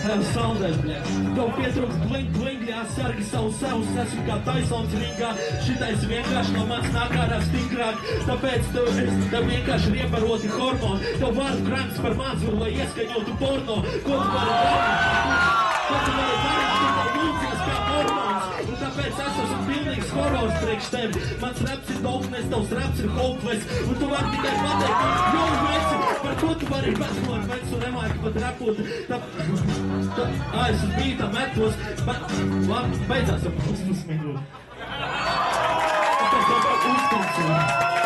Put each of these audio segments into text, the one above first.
Saldēs, bļa. Tev pietrūks bling, jāsargi savus, esmu kā Taisons ringā. Šitais vienkārši no mans nāk ārā stiprāk, tāpēc tev vienkārši rieparoti hormoni. Tev vārdu krāns par mācību, lai ieskaņotu porno. Ko tu vari darīt, tu nav lūdzies kā hormons. Un tāpēc es esmu pilnīgs horors priekš tevi. Mans raps ir dopness, tavs raps ir hopeless. Un tu vari tikai pateikt, jo veci, par ko tu vari bezmot veci un nemāki pat rapot. Es uz bītā metos, bet labi, beidzās ar pusminūti. Tāpēc tev pat uztancīt.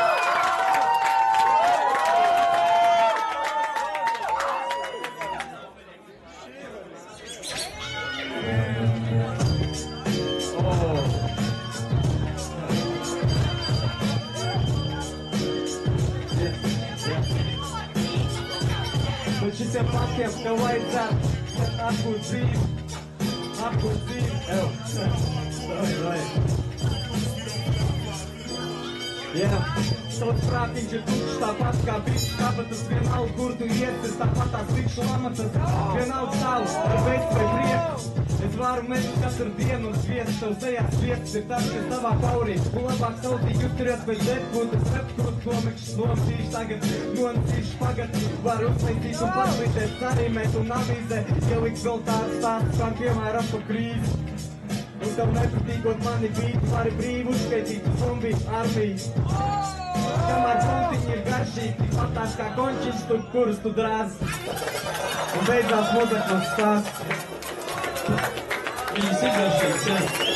Bet šitiem pakiem tev vajadzētu atgūt dzīvi. Jā, tavs prātīgs ir tukšs tāpat kā bišs kabatas. Vienalga, kur tu ies, tāpat tās bišs lamatas. Vienalga savs, ar veids vai prieku. Es varu mest katru dienu un sviestu. Tev sejā sviests ir tas, kas tavā paurī. Un labāk sautīgi uzturēt pēc debūtas. Repkrūt komekšs nomcīšu tagad, noncīšu pagad. Varu uzmeitīt un paslītēt, sarīmēt un avīzē. Ielikt vēl tāds stāsts, kā piemēram pa krīzi. Un tev nepatīkot mani bīti, vari brīvi uzskaitīt uz zombiju armiju. Kamēr kontiņi ir garšīgi, tikpat tās kā končiņš, kurus tu drāzi. Un beidzās muzikos stāsts. Viņas ir garšīgas, jā.